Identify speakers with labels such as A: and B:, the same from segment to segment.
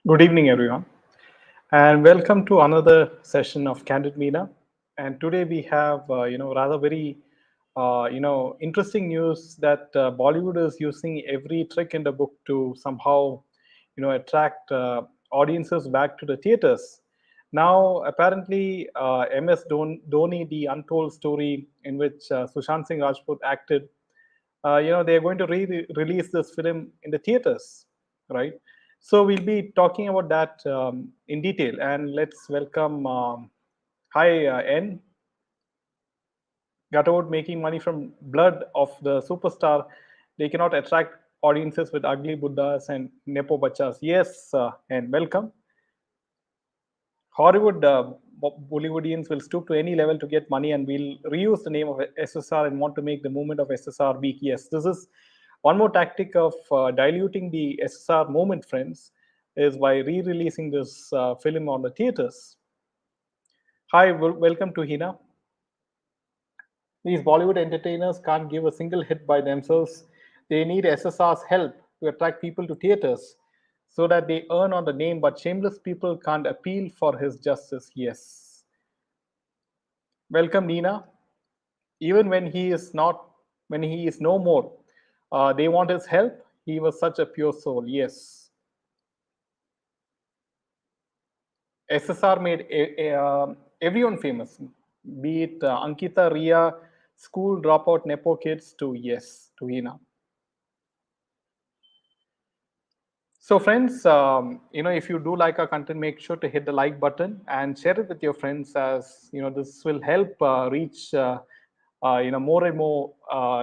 A: Good evening, everyone, and welcome to another session of Candid Meena. And today we have, rather very, interesting news that Bollywood is using every trick in the book to somehow, attract audiences back to the theaters. Now, apparently, MS Dhoni, the untold story in which Sushant Singh Rajput acted, they are going to release this film in the theaters, right? So we'll be talking about that in detail, and let's welcome. Hi, N. Got about making money from blood of the superstar. They cannot attract audiences with ugly buddhas and nepo bachas. Yes, and welcome. Hollywood Bollywoodians will stoop to any level to get money, and we'll reuse the name of SSR and want to make the movement of SSR weak. Yes, this is one more tactic of diluting the SSR movement, friends, is by re-releasing this film on the theaters. Hi, welcome to Hina. These Bollywood entertainers can't give a single hit by themselves. They need SSR's help to attract people to theaters so that they earn on the name, but shameless people can't appeal for his justice. Yes. Welcome, Nina. Even when he is no more, they want his help. He was such a pure soul. Yes. SSR made everyone famous, be it Ankita, Ria, school dropout, Nepo kids, to yes, to Hina. So, friends, if you do like our content, make sure to hit the like button and share it with your friends, as this will help reach more and more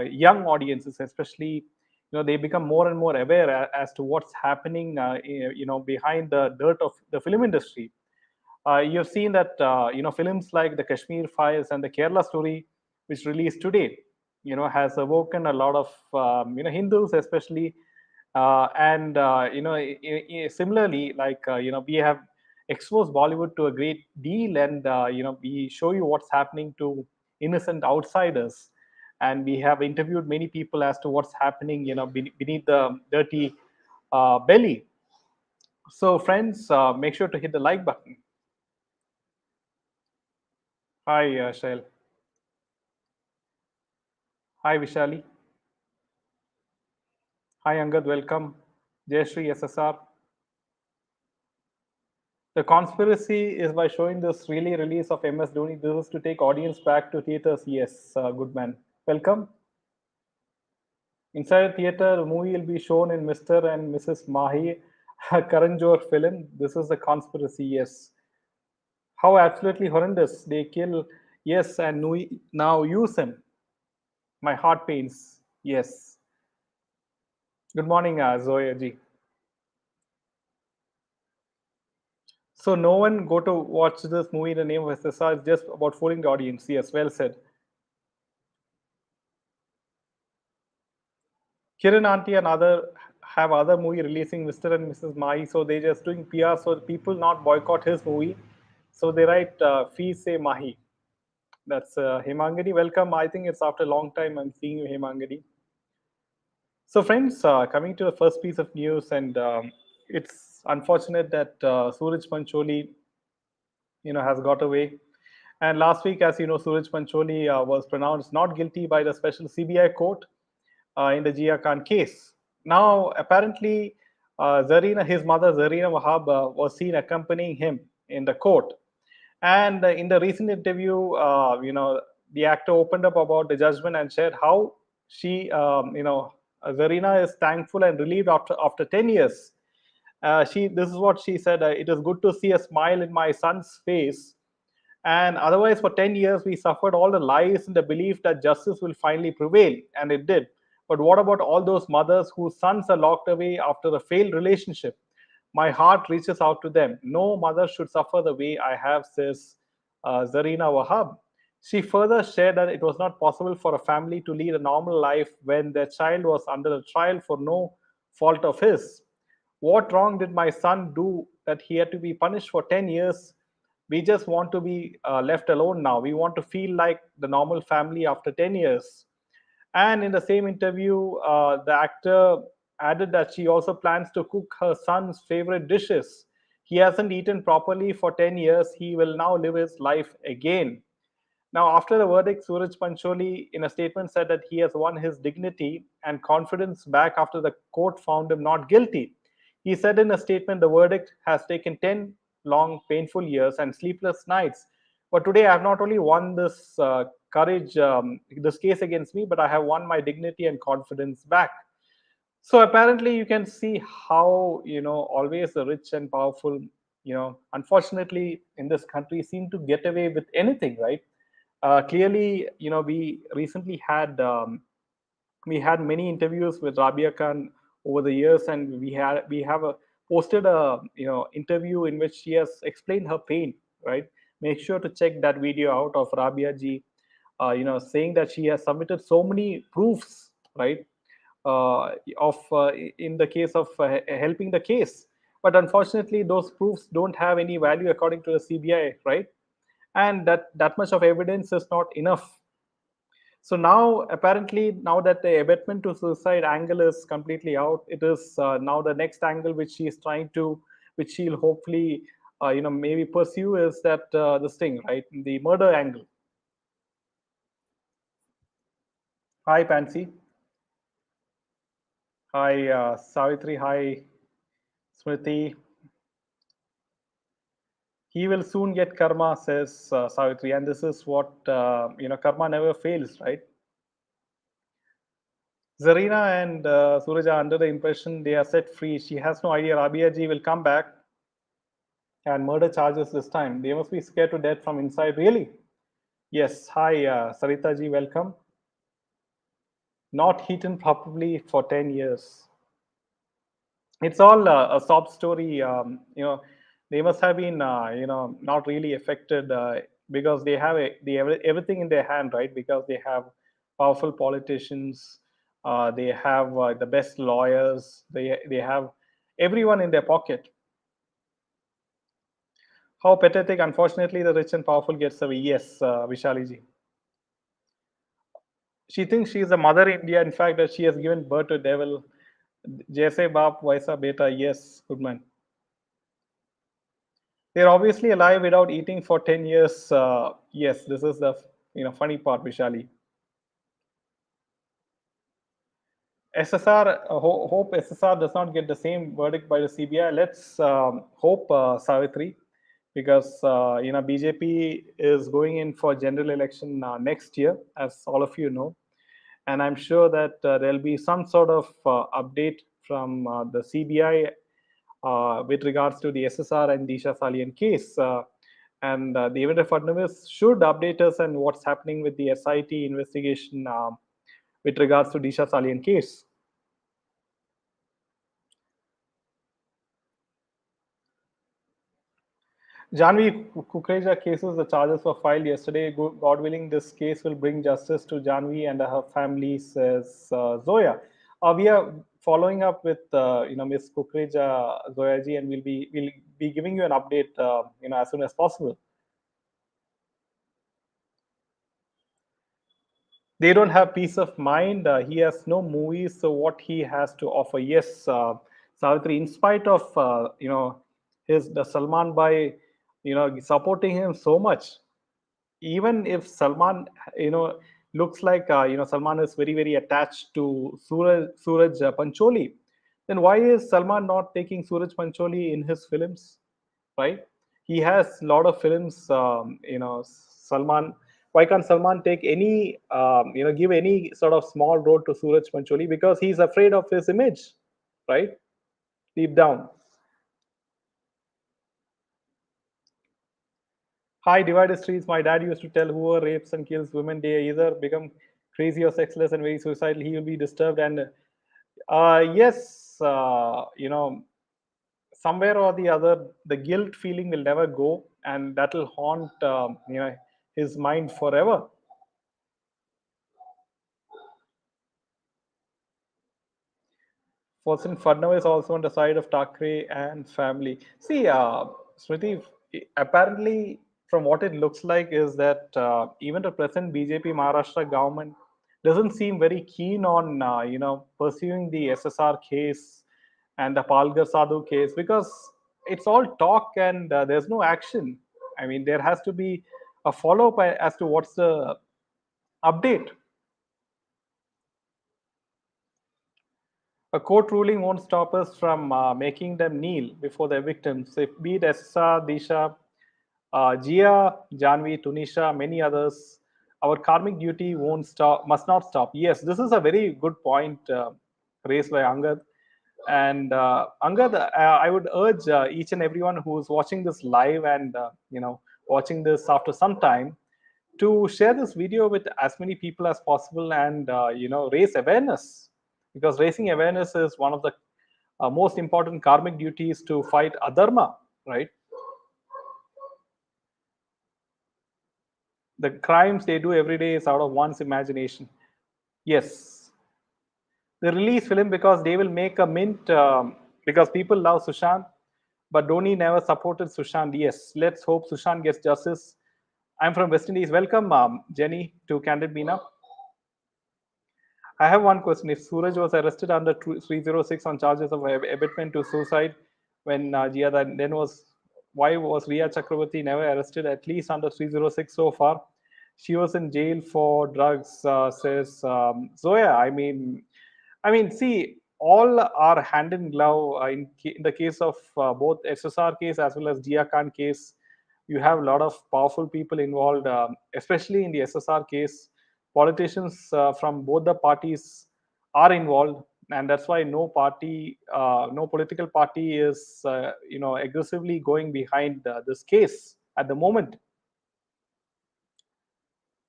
A: young audiences, especially they become more and more aware as to what's happening behind the dirt of the film industry. You've seen that films like the Kashmir Files and the Kerala Story, which released today, has awoken a lot of Hindus, especially, and similarly, like we have exposed Bollywood to a great deal, and we show you what's happening to innocent outsiders, and we have interviewed many people as to what's happening, beneath the dirty belly. So, friends, make sure to hit the like button. Hi, Shail. Hi, Vishali. Hi, Angad. Welcome. Jayashree SSR. The conspiracy is by showing this really release of MS Dhoni. This is to take audience back to theaters. Yes, good man. Welcome. Inside a theater, the movie will be shown in Mr. and Mrs. Mahi, a Karan Johar film. This is a conspiracy. Yes. How absolutely horrendous. They kill. Yes, and now use him. My heart pains. Yes. Good morning, Zoya ji. So no one go to watch this movie in the name of SSR. It's just about fooling the audience. Yes, well said. Kiran Auntie and other have other movie releasing Mr. and Mrs. Mai, so they just doing PR so people not boycott his movie. So they write fees say Mahi. That's Hemangadi. Welcome. I think it's after a long time I'm seeing you, Hemangadi. So friends, coming to the first piece of news, and it's unfortunate that Suraj Pancholi, has got away. And last week, as you know, Suraj Pancholi was pronounced not guilty by the special CBI court in the Jia Khan case. Now, apparently, Zarina, his mother, Zarina Wahab, was seen accompanying him in the court. And in the recent interview, the actor opened up about the judgment and shared how she, Zarina is thankful and relieved after 10 years. This is what she said: "It is good to see a smile in my son's face. And otherwise, for 10 years, we suffered all the lies and the belief that justice will finally prevail, and it did. But what about all those mothers whose sons are locked away after a failed relationship? My heart reaches out to them. No mother should suffer the way I have," says Zarina Wahab. She further shared that it was not possible for a family to lead a normal life when their child was under a trial for no fault of his. What wrong did my son do that he had to be punished for 10 years? We just want to be left alone now. We want to feel like the normal family after 10 years. And in the same interview, the actor added that she also plans to cook her son's favorite dishes He hasn't eaten properly for 10 years. He will now live his life again. Now, after the verdict, Suraj Pancholi, in a statement, said that he has won his dignity and confidence back after the court found him not guilty. He said in a statement, the verdict has taken 10 long, painful years and sleepless nights. But today, I have not only won this this case against me, but I have won my dignity and confidence back. So apparently, you can see how, always the rich and powerful, unfortunately, in this country seem to get away with anything, right? Clearly, we recently had many interviews with Rabia Khan over the years, and we have posted a interview in which she has explained her pain. Right, make sure to check that video out of Rabia ji, saying that she has submitted so many proofs, right, of in the case of helping the case, but unfortunately, those proofs don't have any value according to the CBI, right? And that much of evidence is not enough. So now, apparently, now that the abetment to suicide angle is completely out, it is now the next angle which she is trying to, which she'll hopefully, maybe pursue, is that this thing, right? The murder angle. Hi, Pansy. Hi, Savitri. Hi, Smriti. He will soon get karma, says Savitri, and this is what karma never fails, right? Zarina and Suraj are under the impression they are set free. She has no idea Rabia ji will come back and murder charges this time. They must be scared to death from inside. Really? Yes. Hi, Sarita ji. Welcome. Not eaten properly for 10 years. It's all a sob story. They must have been, not really affected because they have everything in their hand, right? Because they have powerful politicians, they have the best lawyers, they have everyone in their pocket. How pathetic! Unfortunately, the rich and powerful gets away. Yes, Vishali ji. She thinks she is the mother India. In fact, that she has given birth to devil. Jaise baap, vaisa beta. Yes, good man. They're obviously alive without eating for 10 years. Yes, this is the funny part, Vishali. SSR, hope SSR does not get the same verdict by the CBI. Let's hope, Savitri, because BJP is going in for general election next year, as all of you know, and I'm sure that there'll be some sort of update from the CBI with regards to the SSR and Disha Salian case. And the Devendra Fadnavis should update us on what's happening with the SIT investigation with regards to Disha Salian case. Janvi Kukreja cases, the charges were filed yesterday. God willing, this case will bring justice to Janvi and her family, says Zoya. We are following up with Miss Kukreja, Zoya ji, and we'll be giving you an update as soon as possible. They don't have peace of mind. He has no movies, so what he has to offer? Yes, Savitri. In spite of his the Salman by supporting him so much, even if Salman looks like Salman is very very attached to Suraj Pancholi, then why is Salman not taking Suraj Pancholi in his films? Right? He has a lot of films. Salman. Why can't Salman take any give any sort of small role to Suraj Pancholi, because he's afraid of his image, right? Deep down. Hi, divided streets. My dad used to tell whoever rapes and kills women, they either become crazy or sexless and very suicidal. He will be disturbed. And yes, somewhere or the other, the guilt feeling will never go, and that will haunt his mind forever. Wasn't Fadnavis also on the side of Thackeray and family? See, Smriti, apparently, from what it looks like, is that even the present BJP Maharashtra government doesn't seem very keen on, pursuing the SSR case and the Palgar Sadhu case, because it's all talk and there's no action. I mean, there has to be a follow up as to what's the update. A court ruling won't stop us from making them kneel before their victims. If be it SSR, Disha, Jia, Janvi, Tunisha, many others, our karmic duty won't stop, must not stop. Yes, this is a very good point raised by Angad. And Angad, I would urge each and everyone who's watching this live and watching this after some time to share this video with as many people as possible and raise awareness, because raising awareness is one of the most important karmic duties to fight adharma, right? The crimes they do every day is out of one's imagination. Yes, they release film because they will make a mint, because people love Sushant, but Dhoni never supported Sushant. Yes, let's hope Sushant gets justice. I'm from West Indies. Welcome, Jenny, to Candid Meena. I have one question. If Suraj was arrested under 306 on charges of abetment to suicide, when Jia then was, why was Riya Chakravarti never arrested at least under 306 so far? She was in jail for drugs, says Zoya. I mean, see, all are hand in glove. In the case of both SSR case as well as Jia Khan case, you have a lot of powerful people involved, especially in the SSR case. Politicians from both the parties are involved, and that's why no party, no political party is, aggressively going behind this case at the moment.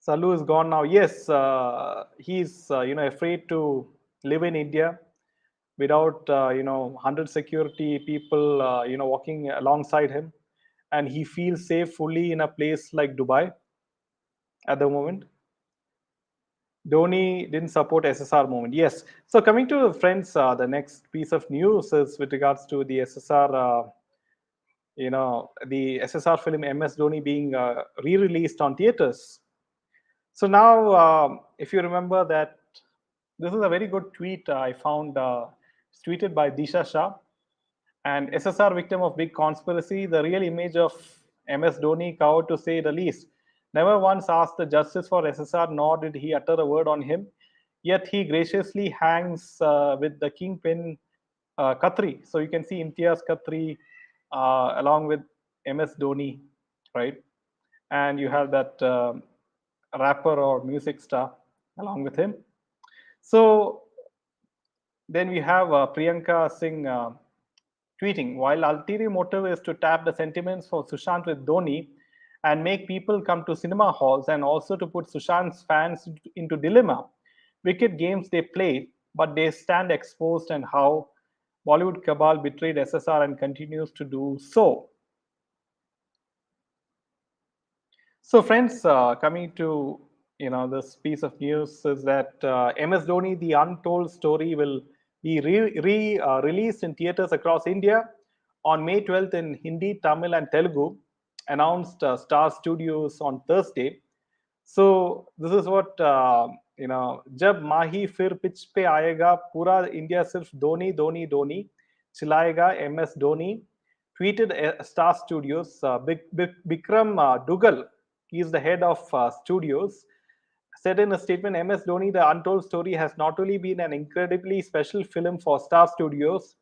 A: Salu is gone now. Yes, he's afraid to live in India without 100 security people walking alongside him, and he feels safe fully in a place like Dubai at the moment. Dhoni didn't support SSR movement. Yes. So coming to friends, the next piece of news is with regards to the SSR. The SSR film MS Dhoni being re-released on theaters. So now, if you remember that, this is a very good tweet I found. Tweeted by Disha Shah. And SSR victim of big conspiracy, the real image of MS Dhoni, coward to say the least. Never once asked the justice for SSR, nor did he utter a word on him. Yet he graciously hangs with the kingpin Khatri. So you can see Imtiaz Khatri along with MS Dhoni, right? And you have that rapper or music star along with him. So then we have Priyanka Singh tweeting, while ulterior motive is to tap the sentiments for Sushant with Dhoni and make people come to cinema halls and also to put Sushant's fans into dilemma. Wicked games they play, but they stand exposed, and how Bollywood cabal betrayed SSR and continues to do so. So, friends, coming to this piece of news is that MS Dhoni, the untold story, will be released in theaters across India on May 12th in Hindi, Tamil, and Telugu. Announced Star Studios on Thursday. So this is what जब माही फिर pitch पे आएगा पूरा India सिर्फ Dhoni Dhoni Dhoni चिल्लाएगा MS Dhoni, tweeted Star Studios. Bikram Dugal, he is the head of studios, said in a statement, MS Dhoni, The Untold Story has not only been an incredibly special film for Star Studios,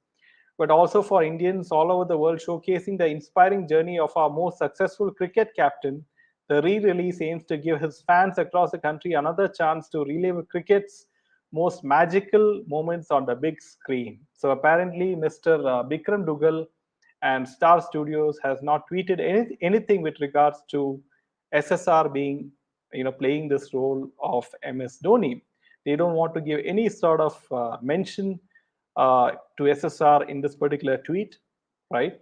A: but also for Indians all over the world, showcasing the inspiring journey of our most successful cricket captain. The re-release aims to give his fans across the country another chance to relive cricket's most magical moments on the big screen. So apparently, Mr. Bikram Dugal and Star Studios has not tweeted anything with regards to SSR being, playing this role of MS Dhoni. They don't want to give any sort of mention to SSR in this particular tweet, right?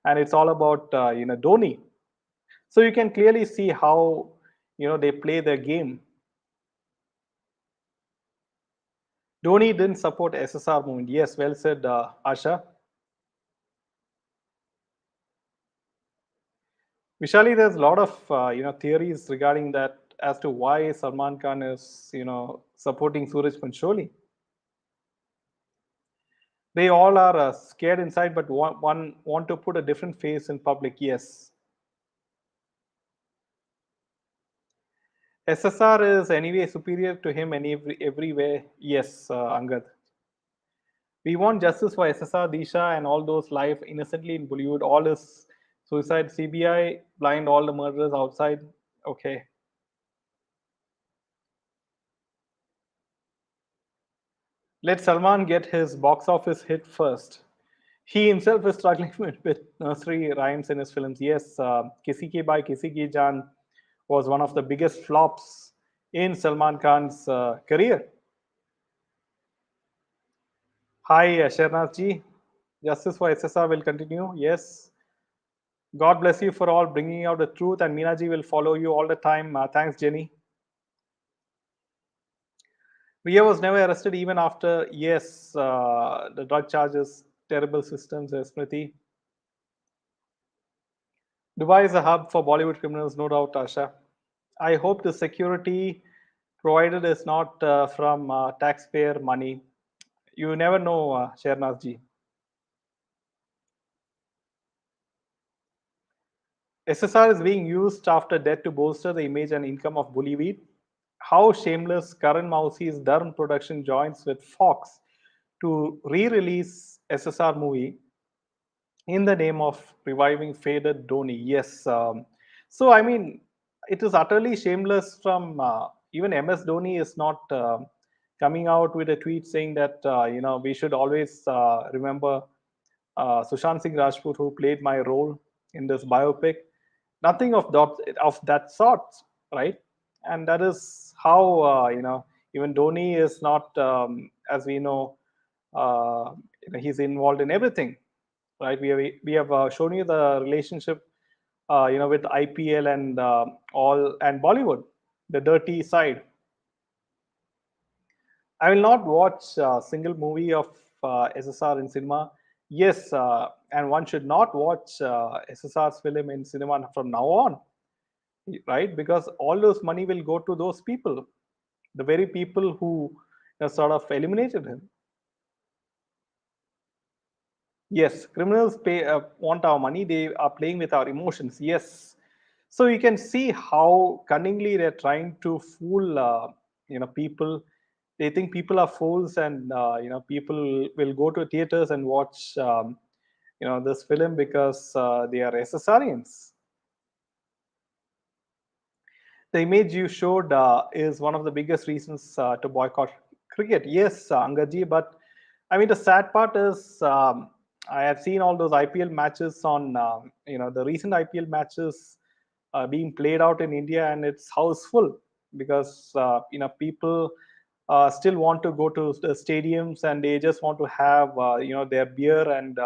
A: And it's all about Dhoni. So you can clearly see how they play their game. Dhoni didn't support SSR movement. Yes, well said, Asha. Vishali, there's a lot of theories regarding that as to why Salman Khan is supporting Suraj Pancholi. They all are scared inside, but one want to put a different face in public. Yes. SSR is anyway superior to him every way. Yes, Angad. We want justice for SSR, Disha, and all those life innocently in Bollywood. All is suicide. CBI blind all the murderers outside. Okay. Let Salman get his box office hit first. He himself is struggling with nursery rhymes in his films. Yes, Kisi Ki Bai Kisi Ki Jaan was one of the biggest flops in Salman Khan's career. Hi, Sharnath ji. Justice for SSR will continue. Yes. God bless you for all bringing out the truth, and Meena ji will follow you all the time. Thanks, Jenny. Ria was never arrested even after, yes, the drug charges, terrible systems, Smriti. Dubai is a hub for Bollywood criminals, no doubt, Asha. I hope the security provided is not from taxpayer money. You never know, Shernath ji. SSR is being used after death to bolster the image and income of Bollywood. How shameless Karan Mausi's Dharm production joins with Fox to re-release SSR movie in the name of reviving faded Dhoni. Yes. So, I mean, it is utterly shameless from even MS Dhoni is not coming out with a tweet saying that, we should always remember Sushant Singh Rajput, who played my role in this biopic. Nothing of that sort, right? And that is how, even Dhoni is not, as we know, he's involved in everything, right? We have shown you the relationship, with IPL and all and Bollywood, the dirty side. I will not watch a single movie of SSR in cinema. Yes, and one should not watch SSR's film in cinema from now on, right? Because all those money will go to those people, the very people who sort of eliminated him. Yes, criminals want our money. They are playing with our emotions. Yes, so you can see how cunningly they're trying to fool, people. They think people are fools, and people will go to theaters and watch, this film because they are SSRians. The image you showed is one of the biggest reasons to boycott cricket. Yes, Angaji, but I mean the sad part is I have seen all those IPL matches on the recent IPL matches being played out in India, and it's houseful because people still want to go to the stadiums, and they just want to have their beer and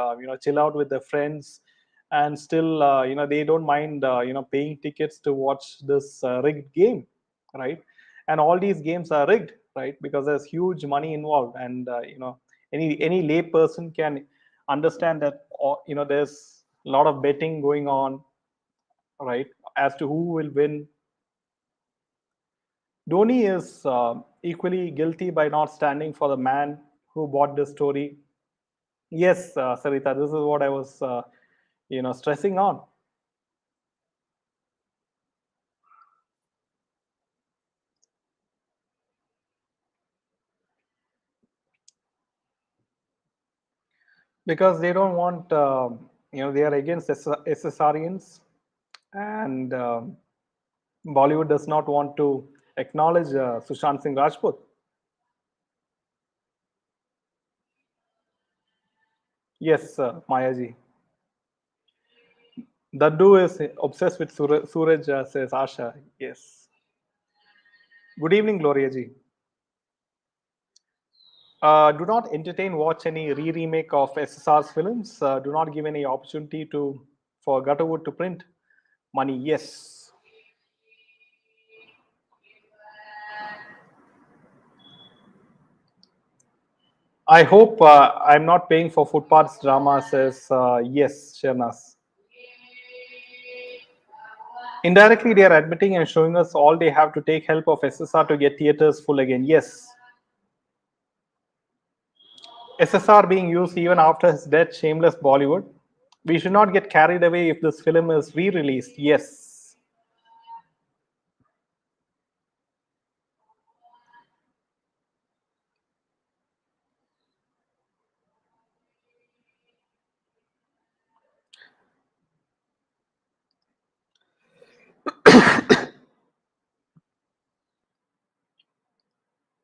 A: chill out with their friends, and still they don't mind paying tickets to watch this rigged game, right? And all these games are rigged, right? Because there's huge money involved, and any lay person can understand that there's a lot of betting going on, right, as to who will win. Dhoni is equally guilty by not standing for the man who bought this story. Yes, Sarita, this is what I was stressing on. Because they don't want, they are against SSRians, and Bollywood does not want to acknowledge Sushant Singh Rajput. Yes, Mayaji. Daddu is obsessed with Suraj, says Asha. Yes. Good evening, Gloria ji. Do not entertain, watch any remake of SSR's films. Do not give any opportunity for Gutterwood to print money. Yes. I hope I'm not paying for footpaths drama, says yes, Shernas. Indirectly, they are admitting and showing us all they have to take help of SSR to get theaters full again. Yes. SSR being used even after his death, shameless Bollywood. We should not get carried away if this film is re-released. Yes.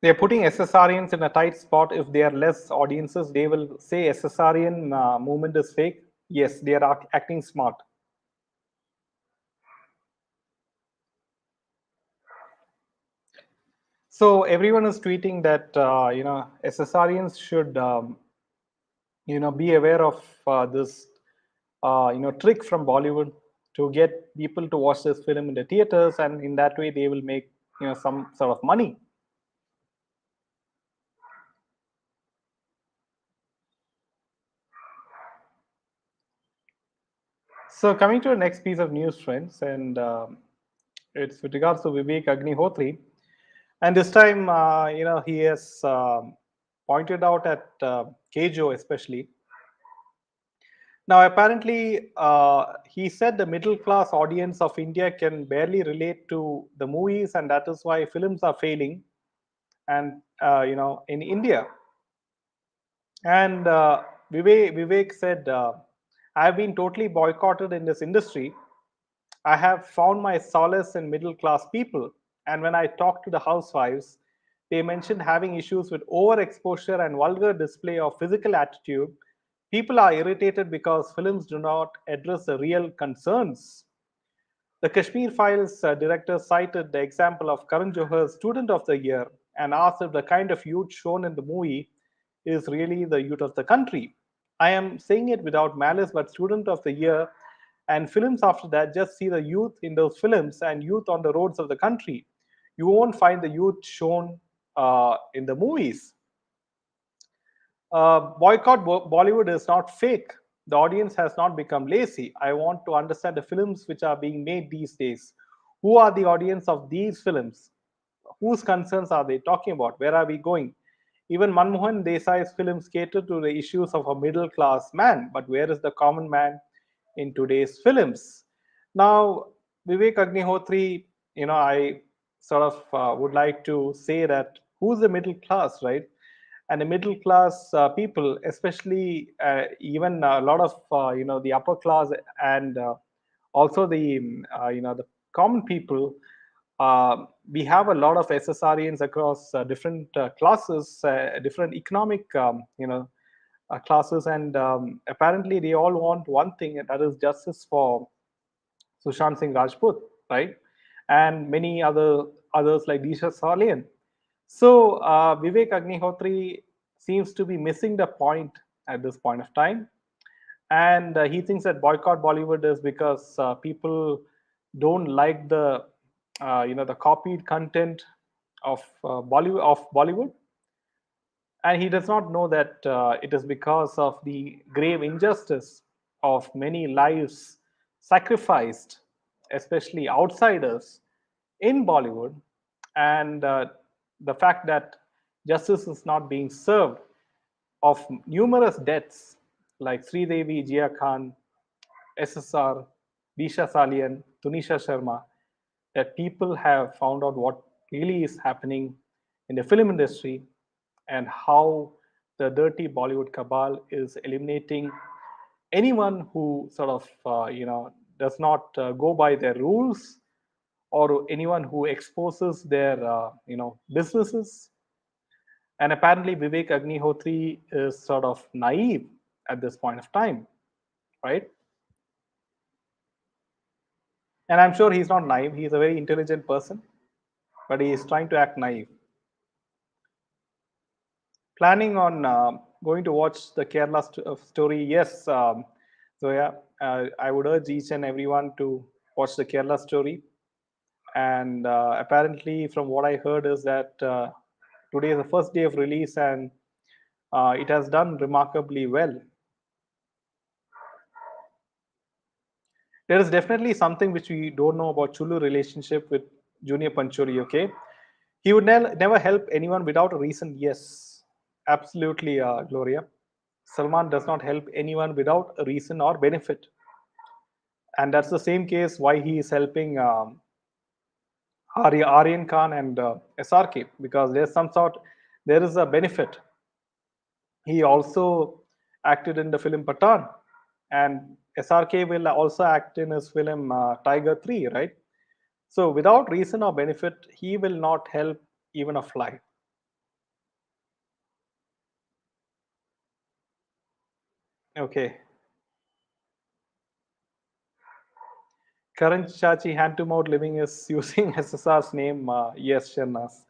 A: They're putting SSRians in a tight spot. If they are less audiences, they will say SSRian movement is fake. Yes, they are acting smart. So everyone is tweeting that SSRians should be aware of this trick from Bollywood to get people to watch this film in the theaters, and in that way they will make some sort of money. So coming to the next piece of news, friends, and it's with regards to Vivek Agnihotri, and this time he has pointed out at Kejo especially. Now, apparently, he said the middle class audience of India can barely relate to the movies, and that is why films are failing. And in India, and Vivek said, "I've been totally boycotted in this industry. I have found my solace in middle class people. And when I talk to the housewives, they mentioned having issues with overexposure and vulgar display of physical attitude. People are irritated because films do not address the real concerns." The Kashmir Files director cited the example of Karan Johar's Student of the Year and asked if the kind of youth shown in the movie is really the youth of the country. I am saying it without malice, but Student of the Year and films after that just see the youth in those films and youth on the roads of the country. You won't find the youth shown in the movies. Boycott Bollywood is not fake. The audience has not become lazy. I want to understand the films which are being made these days. Who are the audience of these films? Whose concerns are they talking about? Where are we going? Even Manmohan Desai's films cater to the issues of a middle class man, but where is the common man in today's films? Now, Vivek Agnihotri, I sort of would like to say that who's the middle class, right? And the middle class people, especially even a lot of the upper class and also the common people, we have a lot of SSRians across different classes, different economic classes, and apparently they all want one thing, and that is justice for Sushant Singh Rajput, right? And many others like Disha Salian. So Vivek Agnihotri seems to be missing the point at this point of time, and he thinks that boycott Bollywood is because people don't like the copied content of Bollywood, and he does not know that it is because of the grave injustice of many lives sacrificed, especially outsiders in Bollywood, and the fact that justice is not being served of numerous deaths like Sridevi, Jia Khan, SSR, Disha Salian, Tunisha Sharma, that people have found out what really is happening in the film industry and how the dirty Bollywood cabal is eliminating anyone who sort of does not go by their rules, or anyone who exposes their businesses. And apparently Vivek Agnihotri is sort of naive at this point of time, right? And I'm sure he's not naive. He's a very intelligent person, but he is trying to act naive. Planning on going to watch the Kerala story? Yes, Zoya. I would urge each and everyone to watch the Kerala story. And apparently, from what I heard, is that today is the first day of release, and it has done remarkably well. There is definitely something which we don't know about Chulu relationship with Junior Panchuri. Okay, he would never help anyone without a reason. Yes, Absolutely, Gloria. Salman does not help anyone without a reason or benefit. And that's the same case why he is helping Aryan Khan and SRK, because there is a benefit. He also acted in the film Patan, and SRK will also act in his film Tiger 3, right? So without reason or benefit, he will not help even a fly. Okay. Karan Chachi hand to mouth living is using SSR's name. Yes, Shernas.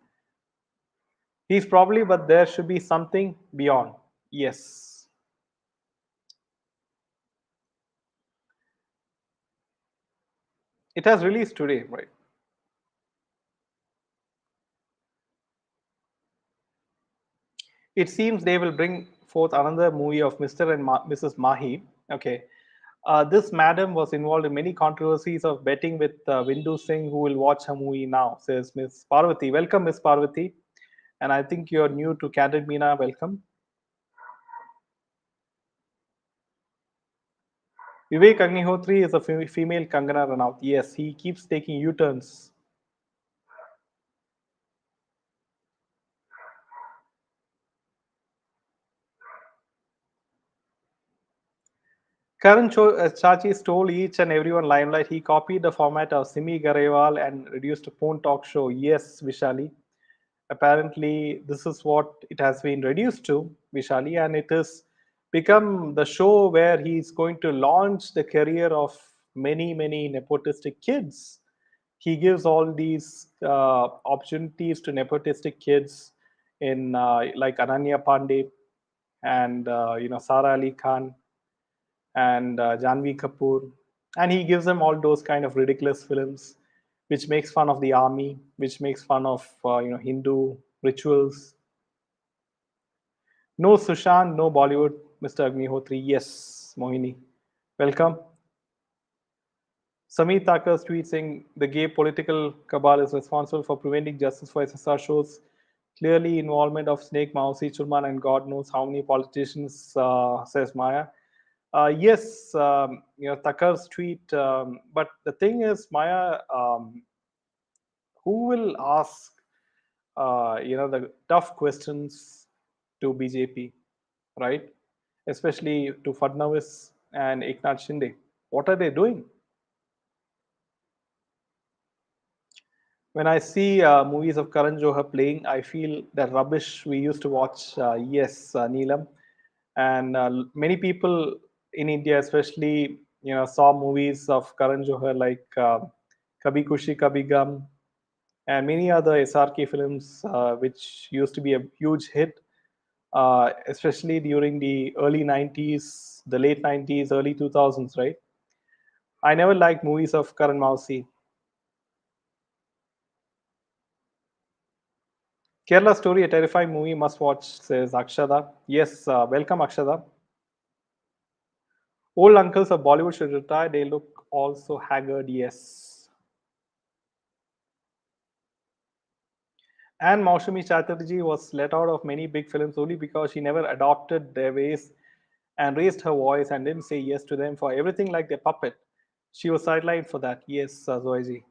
A: He's probably, but there should be something beyond. Yes. It has released today, right? It seems they will bring forth another movie of Mr. and Mrs. Mahi. Okay. This madam was involved in many controversies of betting with Vindu Singh, who will watch her movie now, says Miss Parvati. Welcome, Miss Parvati. And I think you're new to Candid Meena. Welcome. Vivek Agnihotri is a female Kangana Ranaut. Yes, he keeps taking U-turns. Karan Chachi stole each and everyone limelight. He copied the format of Simi Garewal and reduced a phone talk show. Yes, Vishali. Apparently, this is what it has been reduced to, Vishali, and it has become the show where he's going to launch the career of many, many nepotistic kids. He gives all these opportunities to nepotistic kids in like Ananya Pandey and Sara Ali Khan and Janvi Kapoor, and he gives them all those kind of ridiculous films, which makes fun of the army, which makes fun of Hindu rituals. No Sushant, no Bollywood, Mr. Agnihotri. Yes, Mohini, welcome. Samir Thakur's tweet saying the gay political cabal is responsible for preventing justice for SSR shows clearly involvement of Snake Mausi Chulman and God knows how many politicians, says Maya. Yes, Thakur's tweet. But the thing is, Maya, who will ask, the tough questions to BJP, right? Especially to Fadnavis and Eknath Shinde. What are they doing? When I see movies of Karan Johar playing, I feel that rubbish we used to watch. Yes, Neelam, and many people in India, especially, saw movies of Karan Johar like Kabhi Kushi Kabhi Gum and many other SRK films, which used to be a huge hit, especially during the early 90s, the late 90s, early 2000s, right? I never liked movies of Karan Mausi. Kerala Story, a terrifying movie, must watch, says Akshada. Yes, welcome, Akshada. Old uncles of Bollywood should retire. They look also haggard, yes. And Maushami Chatterjee was let out of many big films only because she never adopted their ways and raised her voice and didn't say yes to them for everything like their puppet. She was sidelined for that. Yes, Zoiji.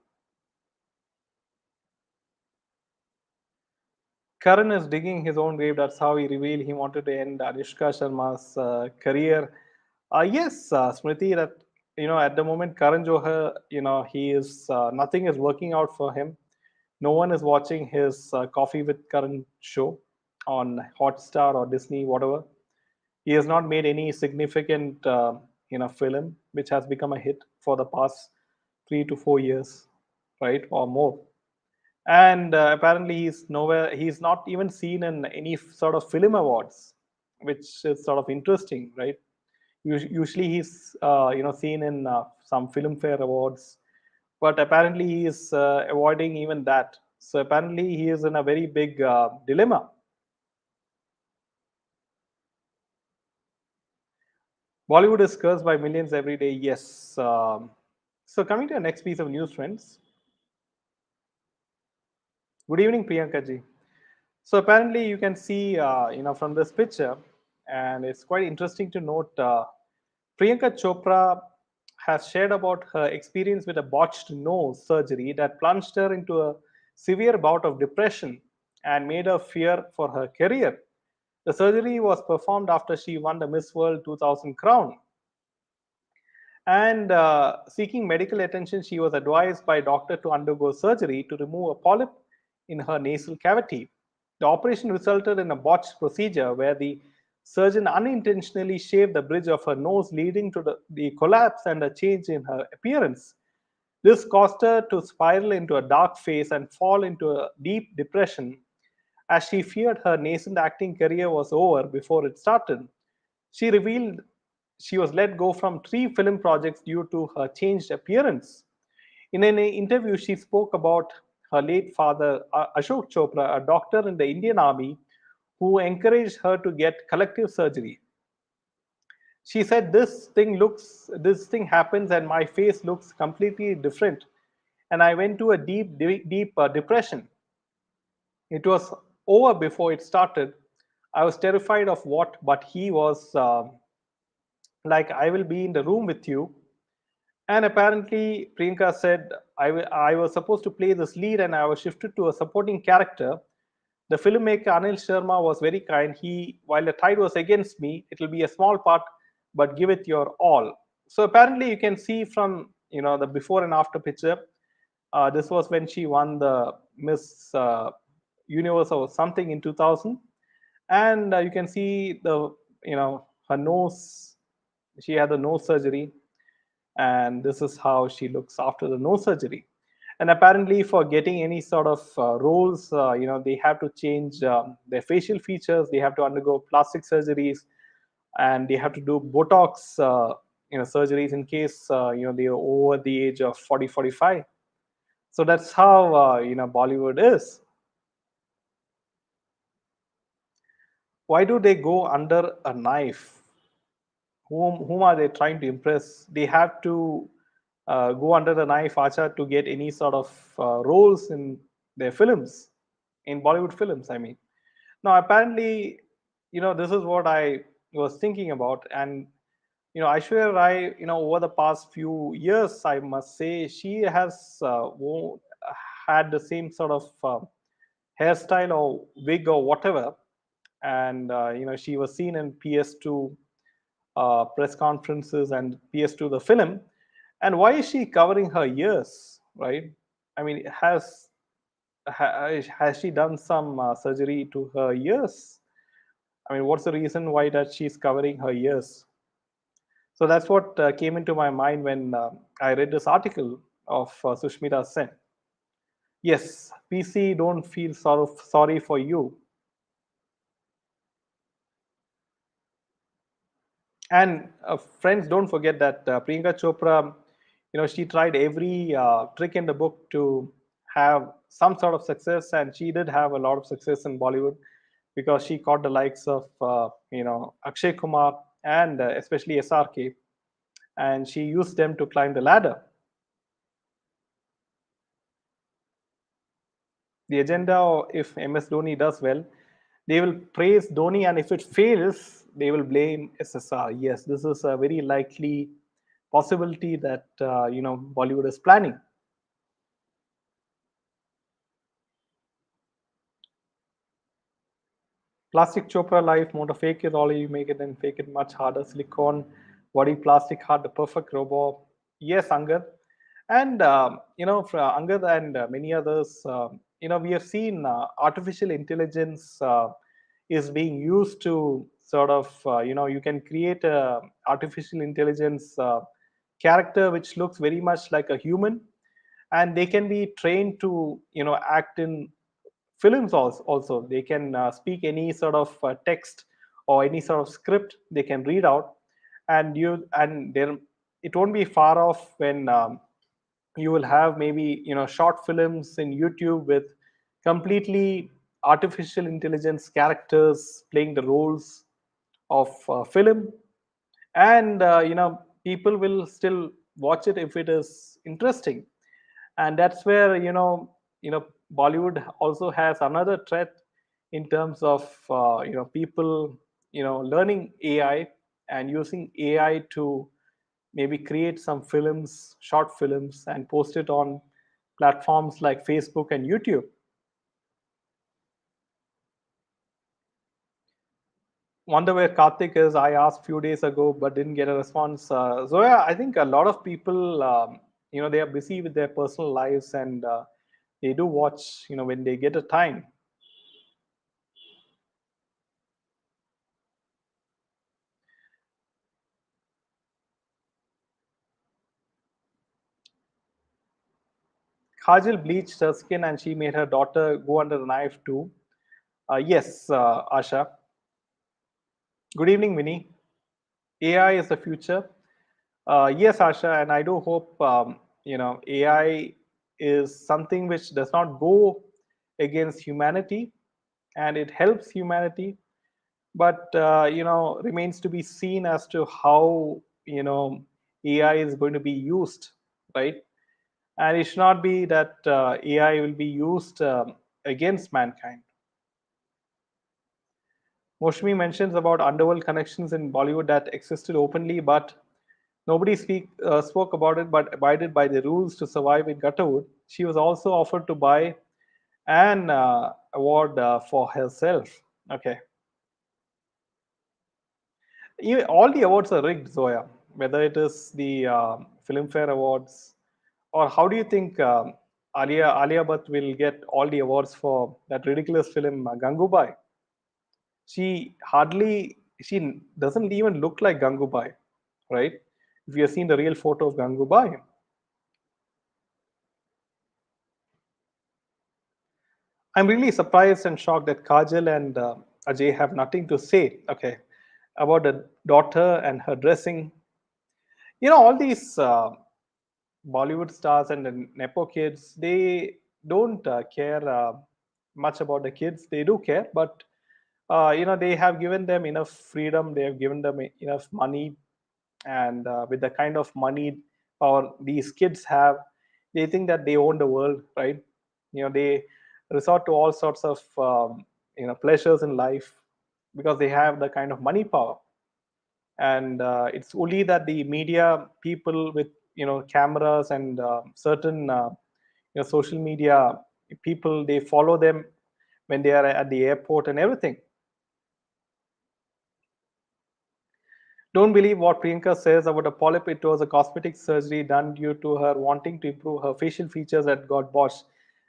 A: Karan is digging his own grave. That's how he revealed he wanted to end Anushka Sharma's career. Yes, Smriti. That at the moment, Karan Johar, he is nothing is working out for him. No one is watching his Coffee with Karan show on Hotstar or Disney, whatever. He has not made any significant, film which has become a hit for the past 3 to 4 years, right, or more. And apparently he's nowhere, he's not even seen in any sort of film awards, which is sort of interesting, right? Usually he's seen in some filmfare awards, but apparently he is avoiding even that. So apparently he is in a very big dilemma. Bollywood is cursed by millions every day. Yes. So coming to the next piece of news, friends. Good evening, Priyanka ji. So apparently you can see, from this picture, and it's quite interesting to note, Priyanka Chopra has shared about her experience with a botched nose surgery that plunged her into a severe bout of depression and made her fear for her career. The surgery was performed after she won the Miss World 2000 crown. And seeking medical attention, she was advised by a doctor to undergo surgery to remove a polyp in her nasal cavity. The operation resulted in a botched procedure where the surgeon unintentionally shaved the bridge of her nose, leading to the collapse and a change in her appearance. This caused her to spiral into a dark phase and fall into a deep depression, as she feared her nascent acting career was over before it started. She revealed she was let go from 3 film projects due to her changed appearance. In an interview, she spoke about her late father, Ashok Chopra, a doctor in the Indian Army, who encouraged her to get corrective surgery. She said, this thing happens and my face looks completely different. And I went to a deep depression. It was over before it started. I was terrified of what, but he was like, I will be in the room with you. And apparently, Priyanka said, I was supposed to play this lead and I was shifted to a supporting character. The filmmaker Anil Sharma was very kind. While the tide was against me, it will be a small part, but give it your all. So apparently, you can see from the before and after picture. This was when she won the Miss Universe or something in 2000, and you can see her nose. She had the nose surgery, and this is how she looks after the nose surgery. And apparently for getting any sort of roles, they have to change their facial features, they have to undergo plastic surgeries, and they have to do botox surgeries in case they are over the age of 40, 45. So that's how Bollywood is. Why do they go under a knife? Whom are they trying to impress? They have to go under the knife, Acha, to get any sort of roles in their films, in Bollywood films, I mean. Now, apparently, this is what I was thinking about. And, Aishwarya Rai, over the past few years, I must say, she has had the same sort of hairstyle or wig or whatever. And, she was seen in PS2 press conferences and PS2 the film. And why is she covering her ears, right? I mean, has she done some surgery to her ears? I mean, what's the reason why that she's covering her ears? So that's what came into my mind when I read this article of Sushmita Sen. Yes, PC, don't feel sorry for you. And friends, don't forget that Priyanka Chopra, she tried every trick in the book to have some sort of success, and she did have a lot of success in Bollywood because she caught the likes of Akshay Kumar and especially SRK, and she used them to climb the ladder. The agenda, if MS Dhoni does well, they will praise Dhoni, and if it fails, they will blame SSR. Yes, this is a very likely possibility that Bollywood is planning. Plastic Chopra life, motor fake it all, you make it and fake it much harder. Silicone, body plastic heart, the perfect robot. Yes, Angad. And, for Angad and many others, we have seen artificial intelligence is being used to sort of, you can create a artificial intelligence character which looks very much like a human, and they can be trained to, act in films also. They can speak any sort of text or any sort of script they can read out, and there it won't be far off when you will have maybe short films in YouTube with completely artificial intelligence characters playing the roles of film, and people will still watch it if it is interesting. And that's where Bollywood also has another threat in terms of people learning AI and using AI to maybe create some films, short films, and post it on platforms like Facebook and YouTube. Wonder where Karthik is. I asked few days ago, but didn't get a response. Zoya, I think a lot of people, they are busy with their personal lives, and they do watch, when they get a time. Kajal bleached her skin, and she made her daughter go under the knife too. Yes, Asha. Good evening, Vinny. AI is the future. Yes, Asha, and I do hope AI is something which does not go against humanity, and it helps humanity, but remains to be seen as to how AI is going to be used, right? And it should not be that AI will be used against mankind. Moshmi mentions about underworld connections in Bollywood that existed openly, but nobody spoke about it, but abided by the rules to survive in Gutterwood. She was also offered to buy an award for herself. Okay. All the awards are rigged, Zoya, whether it is the Filmfare Awards, or how do you think Alia Bhatt will get all the awards for that ridiculous film Gangubai? She doesn't even look like Gangubai, right? If you have seen the real photo of Gangubai. I'm really surprised and shocked that Kajal and Ajay have nothing to say, okay, about the daughter and her dressing. All these Bollywood stars and the Nepo kids, they don't care much about the kids. They do care, but they have given them enough freedom. They have given them enough money, and with the kind of money or these kids have, they think that they own the world, right? They resort to all sorts of pleasures in life because they have the kind of money power. And it's only that the media people with cameras and certain social media people, they follow them when they are at the airport and everything. Don't believe what Priyanka says about a polyp. It was a cosmetic surgery done due to her wanting to improve her facial features that got botched.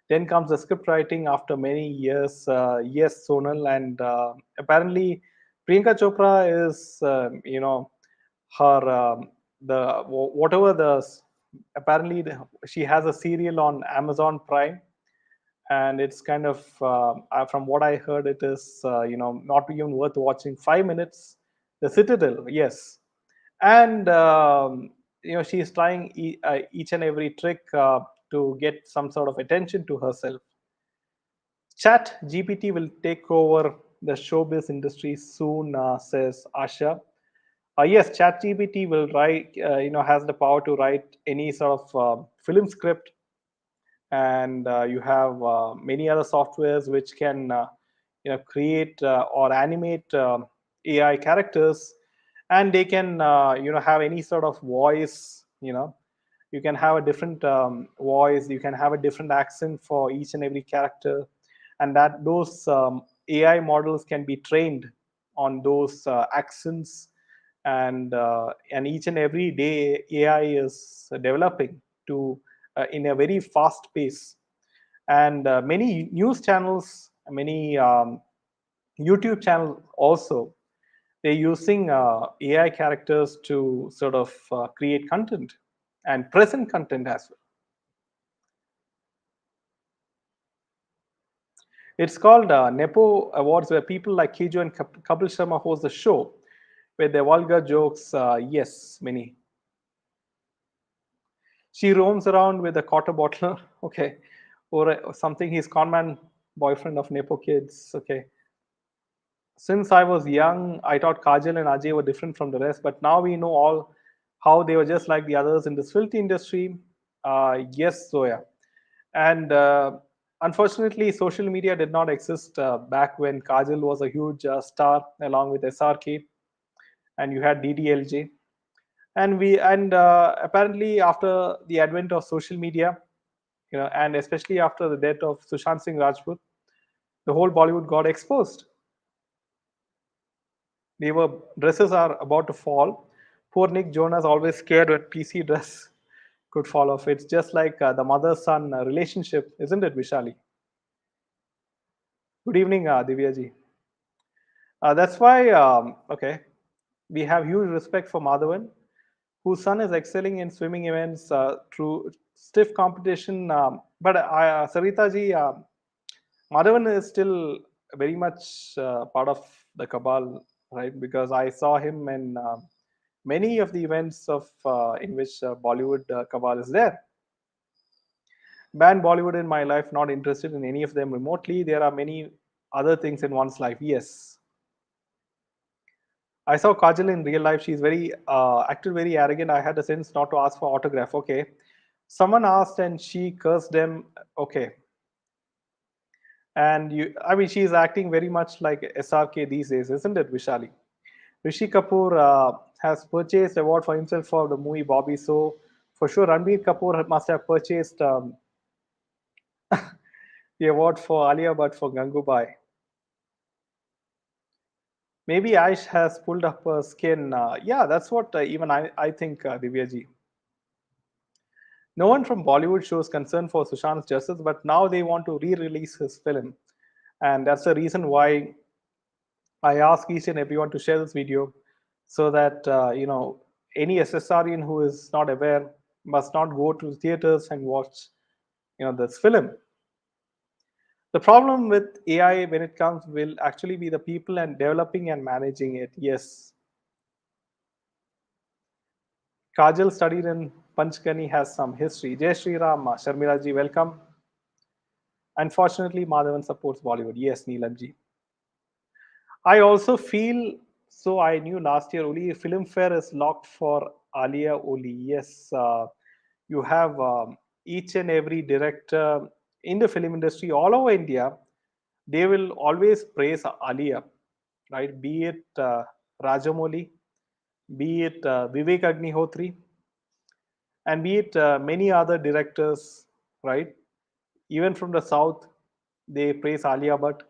A: Then comes the script writing after many years. Yes, Sonal, and apparently Priyanka Chopra is, her the whatever the apparently she has a serial on Amazon Prime, and it's kind of from what I heard, it is not even worth watching. 5 minutes, The Citadel, yes, and she's trying each and every trick to get some sort of attention to herself. Chat GPT will take over the showbiz industry soon, says Asha. Yes, Chat GPT will write, has the power to write any sort of film script, and you have many other softwares which can create or animate AI characters, and they can have any sort of voice. You can have a different voice, you can have a different accent for each and every character, and that those AI models can be trained on those accents, and each and every day AI is developing to in a very fast pace. And many news channels, many YouTube channels also, they're using AI characters to sort of create content and present content as well. It's called Nepo Awards, where people like Keju and Kapil Sharma host the show with their vulgar jokes. Yes, many. She roams around with a quarter bottle, okay, or something. He's conman boyfriend of Nepo kids, okay. Since I was young, I thought Kajal and Ajay were different from the rest, but now we know all how they were just like the others in this filthy industry. Yes, Zoya. And Unfortunately, social media did not exist back when Kajal was a huge star along with SRK, and you had DDLJ. And apparently after the advent of social media, and especially after the death of Sushant Singh Rajput, the whole Bollywood got exposed. They were dresses are about to fall. Poor Nick Jonas always scared when PC dress could fall off. It's just like the mother-son relationship, isn't it, Vishali? Good evening, Divya ji. That's why, okay, we have huge respect for Madhavan, whose son is excelling in swimming events through stiff competition. But Sarita ji, Madhavan is still very much part of the cabal, right? Because I saw him in many of the events of in which Bollywood cabal is there. Ban Bollywood in my life, not interested in any of them remotely. There are many other things in one's life. Yes, I saw Kajal in real life. She's very acted very arrogant. I had a sense not to ask for autograph. Okay, someone asked and she cursed them. Okay, and I mean, she's acting very much like SRK these days, isn't it, Vishali? Rishi Kapoor has purchased award for himself for the movie Bobby. So for sure, Ranbir Kapoor must have purchased the award for Alia Bhatt for Gangubai. Maybe Aish has pulled up her skin. Yeah, that's what even I think, Divyaji. No one from Bollywood shows concern for Sushant's justice, but now they want to re-release his film, and that's the reason why I ask each and everyone to share this video, so that any SSRian who is not aware must not go to theaters and watch this film. The problem with AI when it comes will actually be the people and developing and managing it. Yes, Kajal studied in Panchgani, has some history. Jai Shri Ram, Sharmila ji, welcome. Unfortunately, Madhavan supports Bollywood. Yes, Neelam ji. I also feel so. I knew last year only Filmfare is locked for Alia Oli. Yes, you have each and every director in the film industry all over India. They will always praise Alia, right? Be it Rajamouli, be it Vivek Agnihotri, and be it many other directors, right? Even from the south, they praise Alia Bhatt.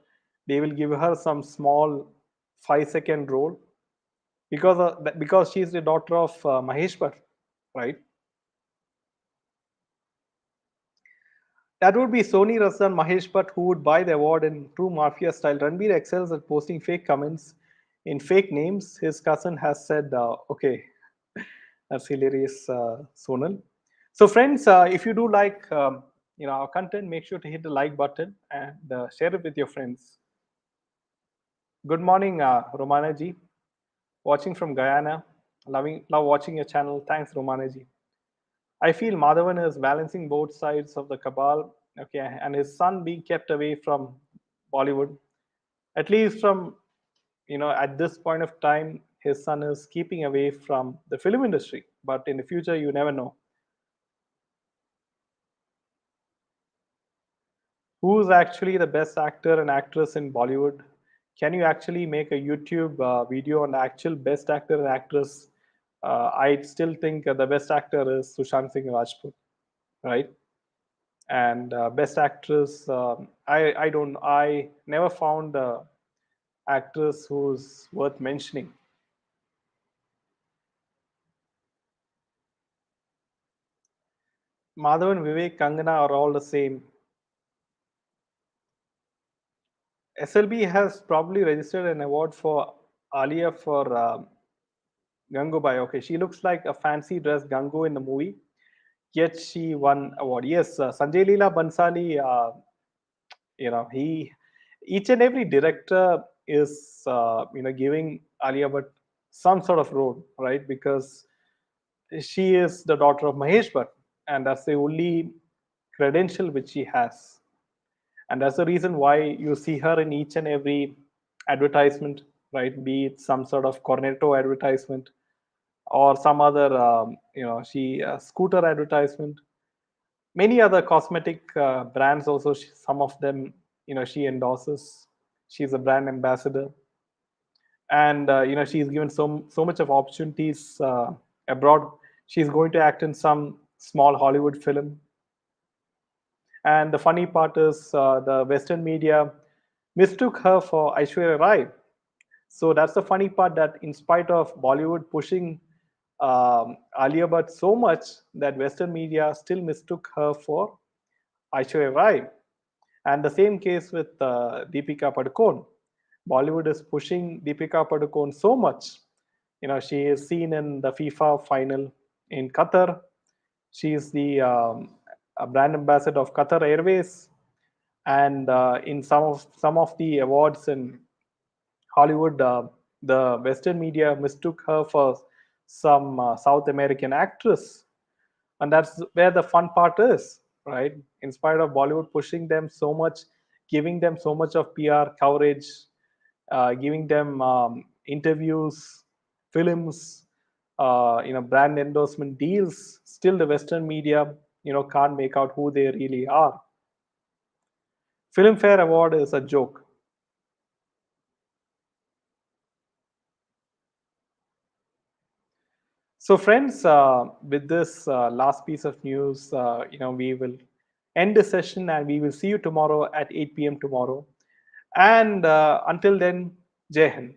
A: They will give her some small 5-second role because she is the daughter of Mahesh Bhatt, right? That would be Sony Razdan Mahesh Bhatt who would buy the award in true mafia style. Ranbir excels at posting fake comments in fake names. His cousin has said, okay, that's hilarious, Sonal. So, friends, if you do like our content, make sure to hit the like button and share it with your friends. Good morning, Romana ji. Watching from Guyana. Love watching your channel. Thanks, Romana ji. I feel Madhavan is balancing both sides of the cabal. Okay, and his son being kept away from Bollywood, at least from at this point of time, his son is keeping away from the film industry. But in the future, you never know. Who's actually the best actor and actress in Bollywood? Can you actually make a YouTube video on the actual best actor and actress? I still think the best actor is Sushant Singh Rajput, right? And best actress, I never found actress who's worth mentioning. Madhavan, Vivek, Kangana are all the same. SLB has probably registered an award for Alia for Gangubai. Okay, she looks like a fancy dress Gangu in the movie, yet she won award. Yes, Sanjay Leela Bansali, he, each and every director is, giving Alia Bhatt some sort of role, right? Because she is the daughter of Mahesh Bhatt, and that's the only credential which she has. And that's the reason why you see her in each and every advertisement, right? Be it some sort of cornetto advertisement or some other she scooter advertisement. Many other cosmetic brands also, some of them, she endorses. She's a brand ambassador, and she's given so much of opportunities abroad. She's going to act in some small Hollywood film. And the funny part is, the Western media mistook her for Aishwarya Rai. So that's the funny part, that in spite of Bollywood pushing Alia Bhatt so much, that Western media still mistook her for Aishwarya Rai. And the same case with Deepika Padukone. Bollywood is pushing Deepika Padukone so much. She is seen in the FIFA final in Qatar. She is the a brand ambassador of Qatar Airways, and in some of the awards in Hollywood, the Western media mistook her for some South American actress, and that's where the fun part is, right? In spite of Bollywood pushing them so much, giving them so much of PR coverage, giving them interviews, films, brand endorsement deals, still the Western media, can't make out who they really are. Filmfare Award is a joke. So, friends, with this last piece of news, we will end the session, and we will see you tomorrow at 8 p.m. tomorrow. And until then, Jai Hind.